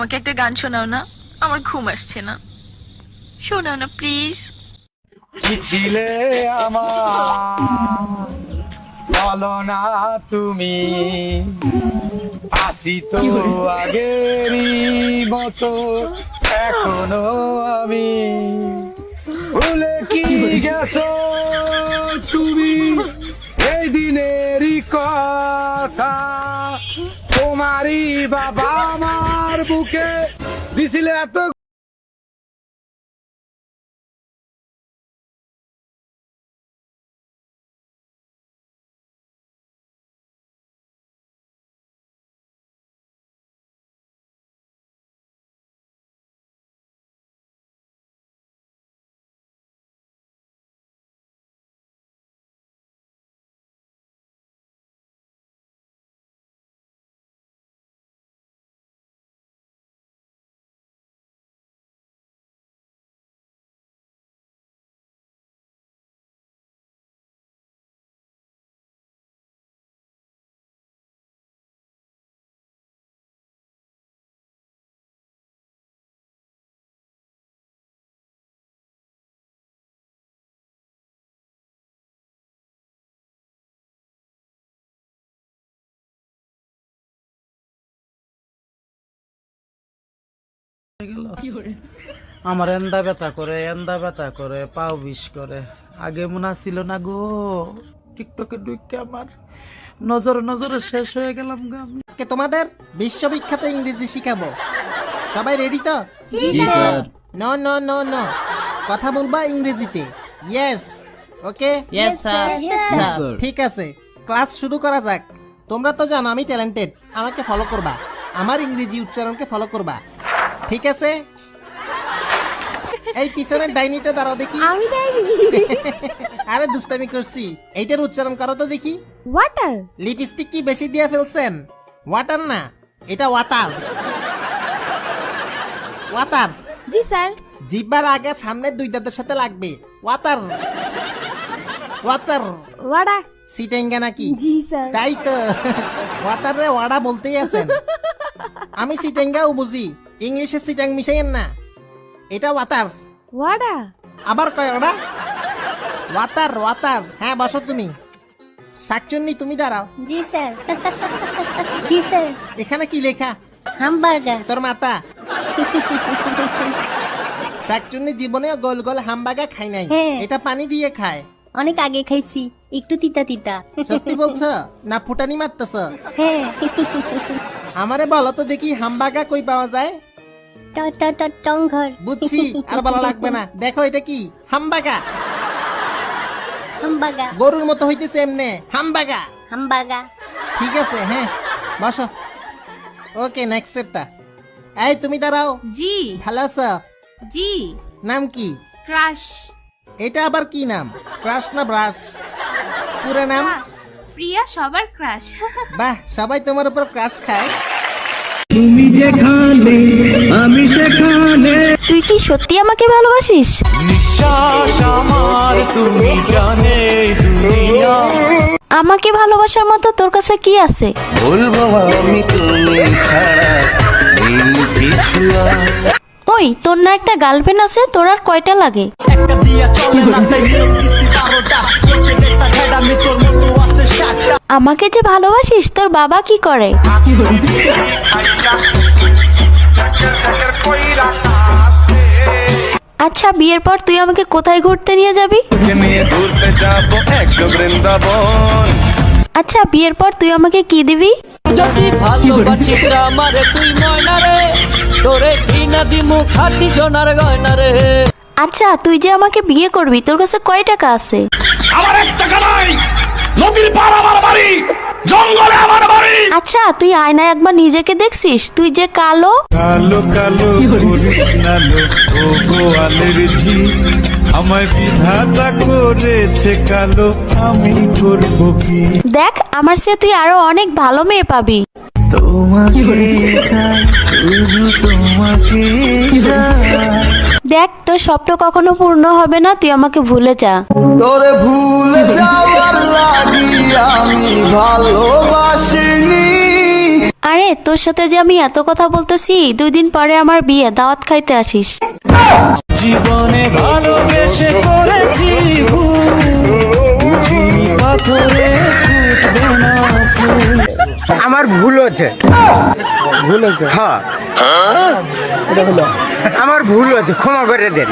আমাকে একটা গান শোনাও না, আমার ঘুম আসছে না। শোনাও না প্লিজ। কি ছিলে আমার বলো না তুমি, আসি তো আগেরই মতো এখনো আমি। ভুলে কি গেছো তুমি এই দিনেরই কথা, তোমারই বাবা আমার বুকে দিছিলে এত। আমার এন্দা ব্যথা করে পাও বিষ করে। আগে মনে ছিল না গো, টিকটকে ঢুকে আমার নজরে শেষ হয়ে গেলাম গো আমি। আজকে তোমাদের বিশ্ববিখ্যাত ইংরেজি শিখাবো। সবাই রেডি তো? নো নো নো নো, কথা বলবা ইংরেজিতে। ইয়েস, ওকে, ঠিক আছে, ক্লাস শুরু করা যাক। তোমরা তো জানো আমি ট্যালেন্টেড, আমাকে ফলো করবা, আমার ইংরেজি উচ্চারণকে ফলো করবা, ঠিক আছে? এই পিছনের ডাইনিটা দাঁড়াও দেখি। আমি ডাইনি। আরে দুষ্টামি করছি, এইটার উচ্চারণ করো তো দেখি। ওয়াটার। লিপস্টিক কি বেশি দিয়ে ফেলছেন? ওয়াটার না, এটা ওয়াটার। ওয়াটার। জি স্যার। জিহ্বার আগে সামনের দুই দাঁতের সাথে লাগবে। Water water. ওয়াডা। সিটেঙ্গা নাকি? জি স্যার। তাই তো, ওয়াটার রে ওয়াডা বলতেই আছেন। আমি সিটেঙ্গাও বুঝি, ইংলিশে সিটাং মিশাইয়েন না। এটা ওয়াটার। ওয়াডা। আবার কয় ওটা? Water water. হ্যাঁ বসো তুমি। শাকচুন্নি তুমি দাঁড়াও। জি স্যার। জি স্যার। এখানে কি লেখা? হামবার্গার। তোর মাতা। শাকচুন্নি জীবনেও গোল গোল হামবাগা খাই নাই, হ্যাঁ। এটা পানি দিয়ে খায়। অনেক আগে খাইছি, একটু তিতা তিতা। সত্যি বলছো না ফুটানি মারতেছ? হ্যাঁ। আমারে বলো তো দেখি হামবাগা কই পাওয়া যায়? টংঘর। বুঝছি, আর বলা লাগবে না। দেখো এটা কি? হামবাগা। হামবাগা। গরুর মতো হইতেছে এমনে, হামবাগা। হামবাগা। ঠিক আছে, হ্যাঁ বসো। ওকে, নেক্সট স্টেপটা। এই তুমি দাঁড়াও। জি। ভালো আছো? জি। নাম কি? ক্রাশ। এটা আবার কি নাম? ক্রাশ না ব্রাশ? পুরো নাম? প্রিয়া সবার ক্রাশ। বাহ, সবাই তোমার উপর ক্রাশ খায়। তুমি যেখানে আমি সেখানে, তুই কি সত্যি আমাকে ভালোবাসিস? নিঃশ্বাস আমার তুমি জানে দুনিয়া। আমাকে ভালোবাসার মতো তোর কাছে কি আছে? বলবো আমি তুমি ছাড়া এই কিছু আর। ওই তোর না একটা গার্লফ্রেন্ড আছে, তোর আর কয়টা লাগে? একটা দিয়া চলে না তাই কিসি 12টা চোখে দেখা খাইডা আমি তোর মতো আছে 7টা। আমাকে যে ভালোবাসিস, তোর বাবা কি করে? আচ্ছা, বিয়ের পর তুই আমাকে কোথায় ঘুরতে নিয়ে যাবি? নিয়ে ঘুরতে যাবো একশো বৃন্দাবন। আচ্ছা, বিয়ের পর তুই আমাকে কি দিবি? যদি ভালোবাসিস আমারে তুই ময়না রে, তোরে কিনা দিমু খাটি সোনার গয়না রে। আচ্ছা, তুই যে আমাকে বিয়ে করবি, তোর কাছে কয় টাকা আছে? আমার এক টাকা নাই, নদীর পার আমার বাড়ি, জঙ্গলে আমার বাড়ি। আচ্ছা, তুই আয়নায় একবার নিজেকে দেখছিস? তুই যে কালো। কালো কালো করিস না লো, ও গোয়ালের ঝি, আমায় বিধাতা করেছে কালো, আমি করবো কি? দেখ, আমার চেয়ে তুই আরো অনেক ভালো মেয়ে পাবি। তোমাকে চাই, শুধু তোমাকে চাই। দেখ, তোর স্বপ্ন কখনো পূর্ণ হবে না, তুই আমাকে ভুলে যা। তোরে ভুলে যাওয়ার লাগি আমি ভালোবাসিনি। আরে তোর সাথে যে আমি এত কথা বলতেছি 2 দিন পরে আমার বিয়ে, দাওয়াত খাইতে আসিস। জীবনে ভালোবেসে করেছি ভুল, বুঝিনি পাথরে ফুটবে না ফুল। আমার ভুল হচ্ছে, হ্যাঁ আমার ভুল হচ্ছে, ক্ষমা করে দেন।